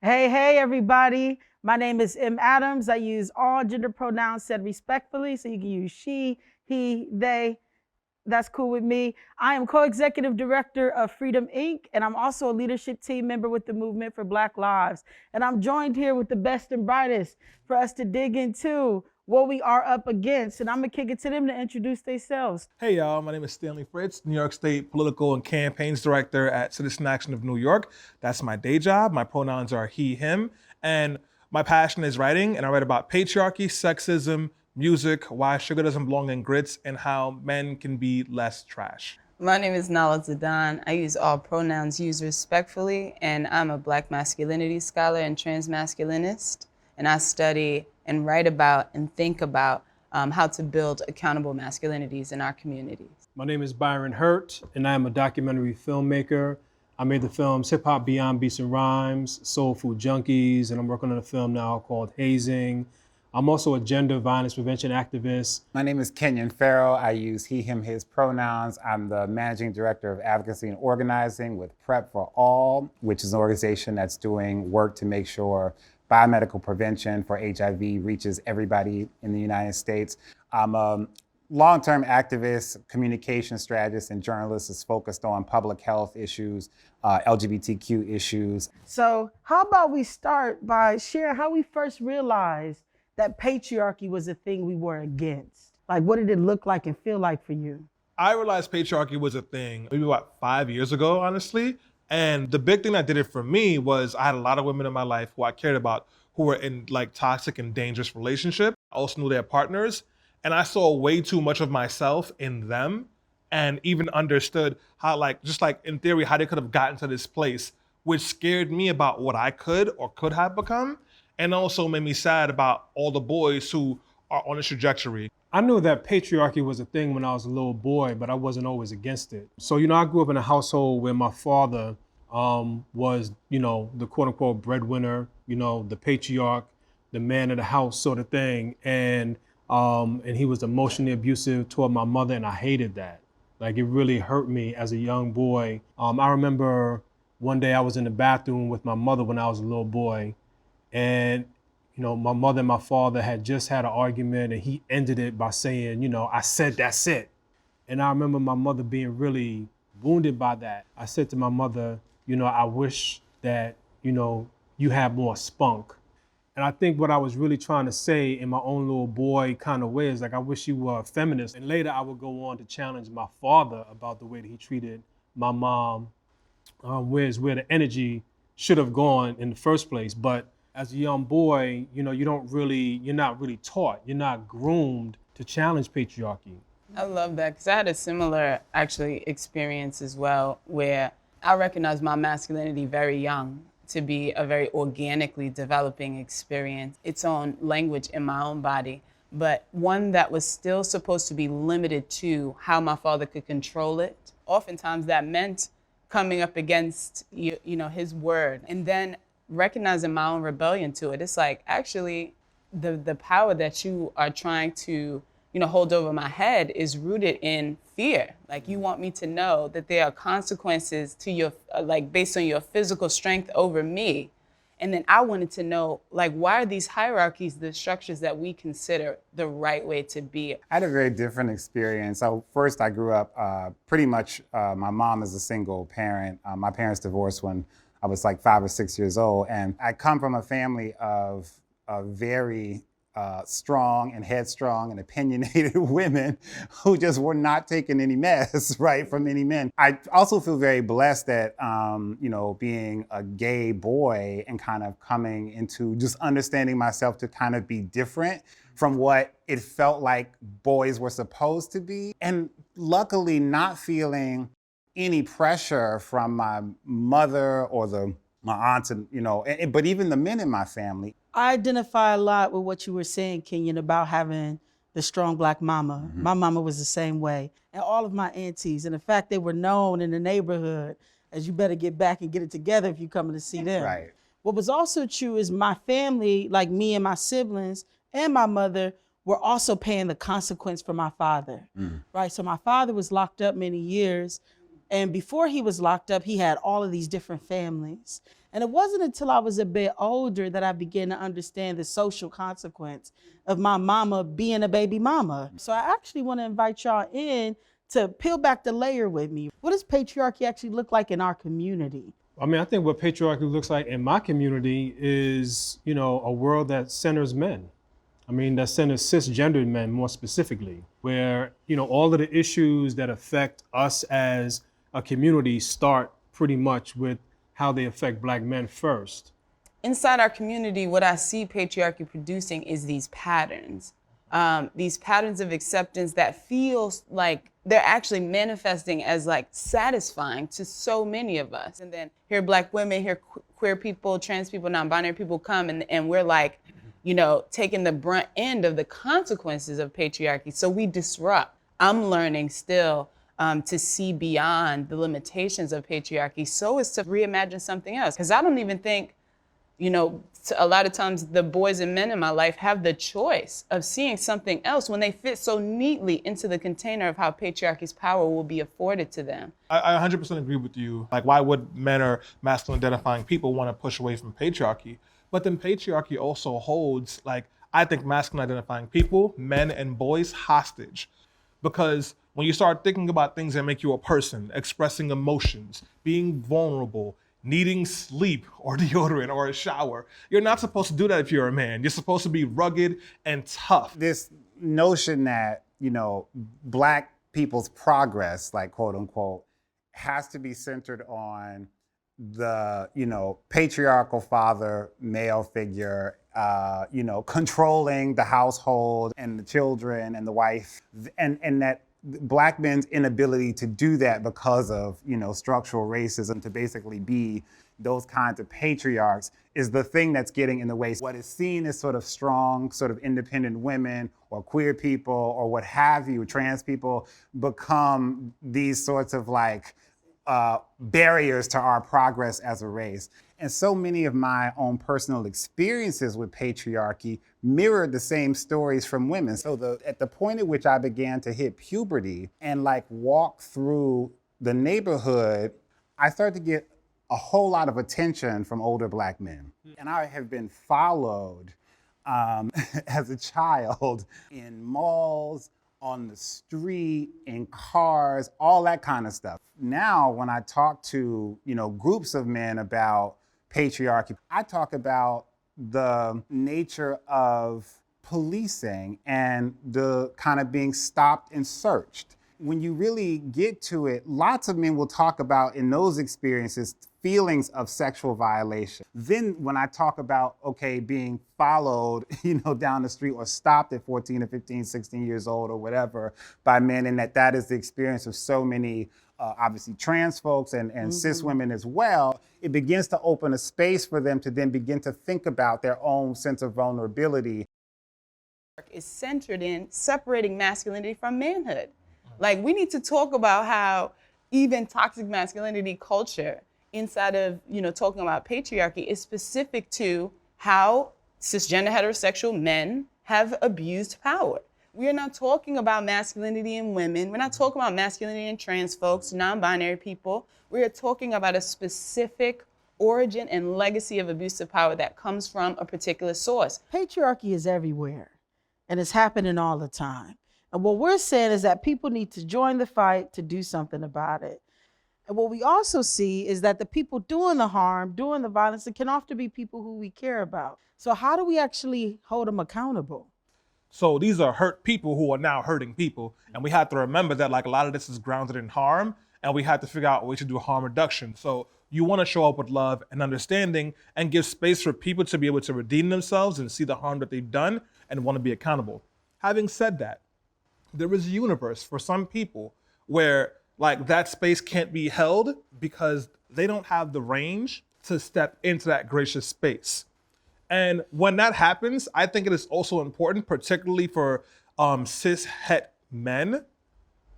Hey, everybody. My name is M. Adams. I use all gender pronouns said respectfully, so you can use she, he, they. That's cool with me. I am co-executive director of Freedom Inc., and I'm also a leadership team member with the Movement for Black Lives. And I'm joined here with the best and brightest for us to dig into what we are up against. And I'm going to kick it to them to introduce themselves. Hey y'all, my name is Stanley Fritz, New York State Political and Campaigns Director at Citizen Action of New York. That's my day job. My pronouns are he, him, and my passion is writing, and I write about patriarchy, sexism, music, why sugar doesn't belong in grits, and how men can be less trash. My name is Nalo Zidan. I use all pronouns used respectfully, and I'm a Black masculinity scholar and transmasculinist, and I study and write about and think about how to build accountable masculinities in our communities. My name is Byron Hurt, and I am a documentary filmmaker. I made the films Hip Hop Beyond Beats and Rhymes, Soul Food Junkies, and I'm working on a film now called Hazing. I'm also a gender violence prevention activist. My name is Kenyon Farrow. I use he, him, his pronouns. I'm the managing director of advocacy and organizing with Prep for All, which is an organization that's doing work to make sure biomedical prevention for HIV reaches everybody in the United States. I'm a long-term activist, communication strategist, and journalist is focused on public health issues, LGBTQ issues. So how about we start by sharing how we first realized that patriarchy was a thing we were against? Like, what did it look like and feel like for you? I realized patriarchy was a thing maybe about 5 years ago, honestly. And the big thing that did it for me was I had a lot of women in my life who I cared about who were in like toxic and dangerous relationships. I also knew their partners. And I saw way too much of myself in them and even understood how just in theory, how they could have gotten to this place, which scared me about what I could or could have become. And also made me sad about all the boys who are on this trajectory. I knew that patriarchy was a thing when I was a little boy, but I wasn't always against it. So, I grew up in a household where my father was, the quote unquote breadwinner, the patriarch, the man of the house sort of thing. And he was emotionally abusive toward my mother, and I hated that. Like, it really hurt me as a young boy. I remember one day I was in the bathroom with my mother when I was a little boy, and my mother and my father had just had an argument, and he ended it by saying, I said that's it. And I remember my mother being really wounded by that. I said to my mother, I wish that, you had more spunk. And I think what I was really trying to say in my own little boy kind of way is like, I wish you were a feminist. And later I would go on to challenge my father about the way that he treated my mom, where the energy should have gone in the first place. But as a young boy, you're not really taught, you're not groomed to challenge patriarchy. I love that, because I had a similar experience as well, where I recognized my masculinity very young to be a very organically developing experience, its own language in my own body, but one that was still supposed to be limited to how my father could control it. Oftentimes that meant coming up against his word, and then recognizing my own rebellion to it. It's like, actually, the power that you are trying to hold over my head is rooted in fear. Like, you want me to know that there are consequences to your, based on your physical strength over me. And then I wanted to know, why are these hierarchies the structures that we consider the right way to be? I had a very different experience. So first, I grew up pretty much, my mom is a single parent. My parents divorced when I was like 5 or 6 years old. And I come from a family of very strong and headstrong and opinionated women who just were not taking any mess, right, from any men. I also feel very blessed that, being a gay boy and kind of coming into just understanding myself to kind of be different from what it felt like boys were supposed to be. And luckily not feeling any pressure from my mother or my aunts, and but even the men in my family. I identify a lot with what you were saying, Kenyon, about having the strong Black mama. Mm-hmm. My mama was the same way. And all of my aunties. And in fact, they were known in the neighborhood as, you better get back and get it together if you're coming to see them. Right. What was also true is my family, like me and my siblings and my mother, were also paying the consequence for my father. Mm. Right? So my father was locked up many years And before he was locked up, he had all of these different families. And it wasn't until I was a bit older that I began to understand the social consequence of my mama being a baby mama. So I actually want to invite y'all in to peel back the layer with me. What does patriarchy actually look like in our community? I mean, I think what patriarchy looks like in my community is, you know, a world that centers men. I mean, that centers cisgendered men more specifically, where, you know, all of the issues that affect us as a community start pretty much with how they affect Black men first. Inside our community, what I see patriarchy producing is these patterns of acceptance that feels like they're actually manifesting as like satisfying to so many of us. And then here Black women, here queer people, trans people, non-binary people come and we're like, you know, taking the brunt end of the consequences of patriarchy. So we disrupt. I'm learning still to see beyond the limitations of patriarchy so as to reimagine something else. Because I don't even think, you know, a lot of times the boys and men in my life have the choice of seeing something else when they fit so neatly into the container of how patriarchy's power will be afforded to them. I 100% agree with you. Like, why would men or masculine identifying people want to push away from patriarchy? But then patriarchy also holds, like, I think masculine identifying people, men and boys, hostage. Because when you start thinking about things that make you a person, expressing emotions, being vulnerable, needing sleep or deodorant or a shower, you're not supposed to do that if you're a man. You're supposed to be rugged and tough. This notion that, you know, Black people's progress, like quote unquote, has to be centered on the, you know, patriarchal father, male figure, you know, controlling the household and the children and the wife, and that Black men's inability to do that because of, you know, structural racism, to basically be those kinds of patriarchs is the thing that's getting in the way. What is seen as sort of strong, sort of independent women or queer people or what have you, trans people, become these sorts of like barriers to our progress as a race. And so many of my own personal experiences with patriarchy mirrored the same stories from women. So at the point at which I began to hit puberty and like walk through the neighborhood, I started to get a whole lot of attention from older Black men. And I have been followed as a child in malls, on the street, in cars, all that kind of stuff. Now, when I talk to, you know, groups of men about patriarchy, I talk about the nature of policing and the kind of being stopped and searched. When you really get to it, lots of men will talk about in those experiences feelings of sexual violation. Then when I talk about, okay, being followed, you know, down the street or stopped at 14 or 15, 16 years old or whatever by men, and that is the experience of so many obviously trans folks and cis women as well, it begins to open a space for them to then begin to think about their own sense of vulnerability. Is centered in separating masculinity from manhood. Like, we need to talk about how even toxic masculinity culture inside of, you know, talking about patriarchy is specific to how cisgender heterosexual men have abused power. We are not talking about masculinity in women. We're not talking about masculinity in trans folks, non-binary people. We are talking about a specific origin and legacy of abusive power that comes from a particular source. Patriarchy is everywhere, and it's happening all the time. And what we're saying is that people need to join the fight to do something about it. And what we also see is that the people doing the harm, doing the violence, it can often be people who we care about. So how do we actually hold them accountable? So these are hurt people who are now hurting people. And we have to remember that like a lot of this is grounded in harm, and we have to figure out a way to do harm reduction. So you want to show up with love and understanding and give space for people to be able to redeem themselves and see the harm that they've done and want to be accountable. Having said that, there is a universe for some people where like that space can't be held because they don't have the range to step into that gracious space. And when that happens, I think it is also important, particularly for cis het men,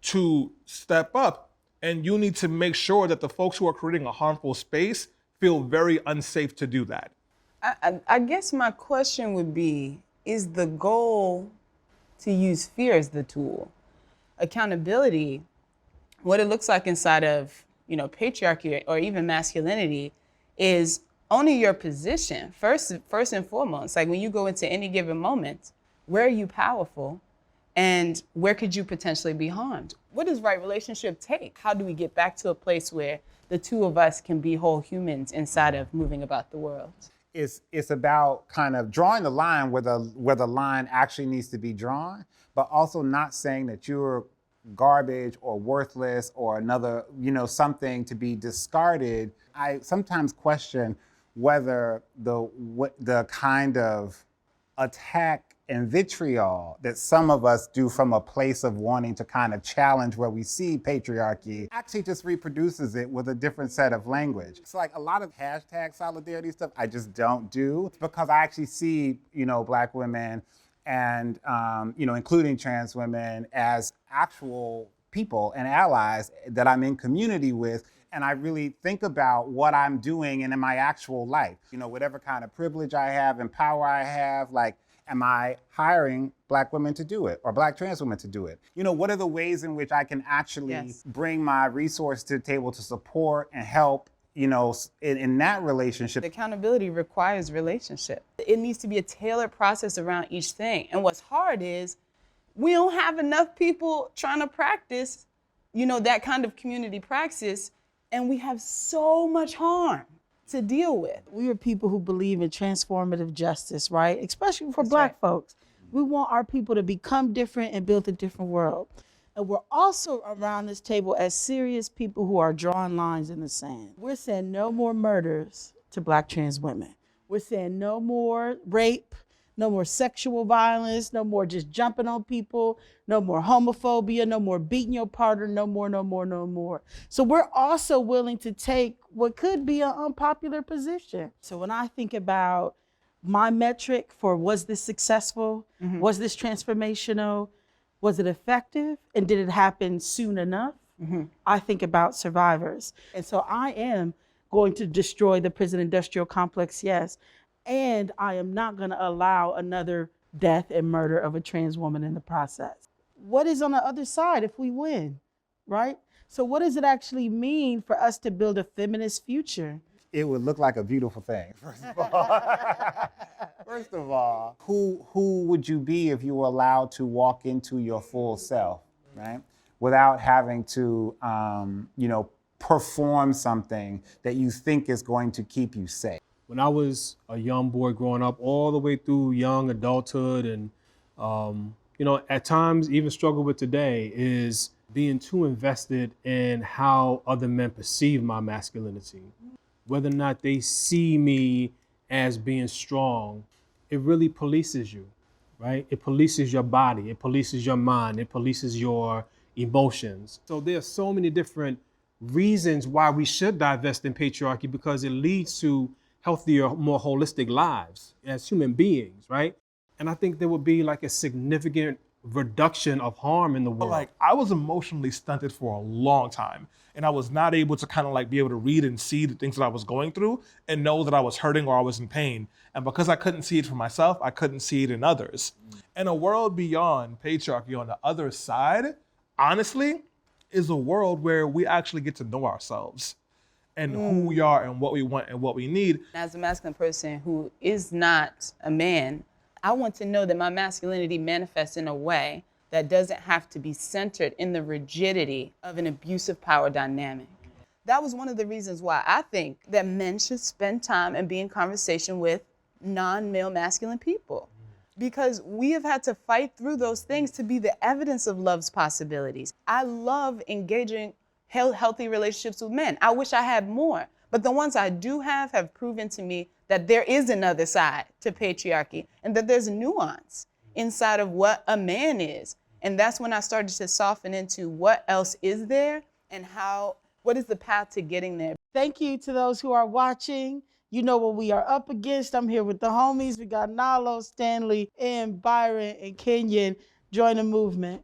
to step up. And you need to make sure that the folks who are creating a harmful space feel very unsafe to do that. I guess my question would be, is the goal to use fear as the tool? Accountability What it looks like inside of, patriarchy or even masculinity is owning your position first and foremost. Like when you go into any given moment, where are you powerful and where could you potentially be harmed? What does right relationship take? How do we get back to a place where the two of us can be whole humans inside of moving about the world? It's about kind of drawing the line where the line actually needs to be drawn, but also not saying that you're garbage or worthless or another, something to be discarded. I sometimes question whether the kind of attack and vitriol that some of us do from a place of wanting to kind of challenge where we see patriarchy actually just reproduces it with a different set of language. It's like a lot of hashtag solidarity stuff I just don't do. It's because I actually see, Black women and, including trans women as actual people and allies that I'm in community with. And I really think about what I'm doing and in my actual life, whatever kind of privilege I have and power I have, like, am I hiring Black women to do it or Black trans women to do it? What are the ways in which I can actually bring my resource to the table to support and help, in that relationship? Accountability requires relationship. It needs to be a tailored process around each thing. And what's hard is we don't have enough people trying to practice, that kind of community praxis. And we have so much harm to deal with. We are people who believe in transformative justice, right? Especially for Black folks. We want our people to become different and build a different world. And we're also around this table as serious people who are drawing lines in the sand. We're saying no more murders to Black trans women. We're saying no more rape, no more sexual violence, no more just jumping on people, no more homophobia, no more beating your partner, no more, no more, no more. So we're also willing to take what could be an unpopular position. So when I think about my metric for was this successful, was this transformational, was it effective, and did it happen soon enough? I think about survivors. And so I am going to destroy the prison industrial complex, yes. And I am not going to allow another death and murder of a trans woman in the process. What is on the other side if we win, right? So what does it actually mean for us to build a feminist future? It would look like a beautiful thing, first of all. First of all, who would you be if you were allowed to walk into your full self, right? Without having to, perform something that you think is going to keep you safe. When I was a young boy growing up, all the way through young adulthood and, at times even struggle with today is being too invested in how other men perceive my masculinity. Whether or not they see me as being strong, it really polices you, right? It polices your body, it polices your mind, it polices your emotions. So there are so many different reasons why we should divest in patriarchy, because it leads to healthier, more holistic lives as human beings, right? And I think there would be like a significant reduction of harm in the world. Like, I was emotionally stunted for a long time, and I was not able to kind of like be able to read and see the things that I was going through and know that I was hurting or I was in pain. And because I couldn't see it for myself, I couldn't see it in others. And a world beyond patriarchy on the other side, honestly, is a world where we actually get to know ourselves and who we are and what we want and what we need. As a masculine person who is not a man, I want to know that my masculinity manifests in a way that doesn't have to be centered in the rigidity of an abusive power dynamic. That was one of the reasons why I think that men should spend time and be in conversation with non-male masculine people. Because we have had to fight through those things to be the evidence of love's possibilities. I love engaging healthy relationships with men. I wish I had more, but the ones I do have proven to me that there is another side to patriarchy and that there's nuance inside of what a man is. And that's when I started to soften into what else is there and what is the path to getting there. Thank you to those who are watching. You know what we are up against. I'm here with the homies. We got Nalo, Stanley, and Byron, and Kenyon. Join the movement.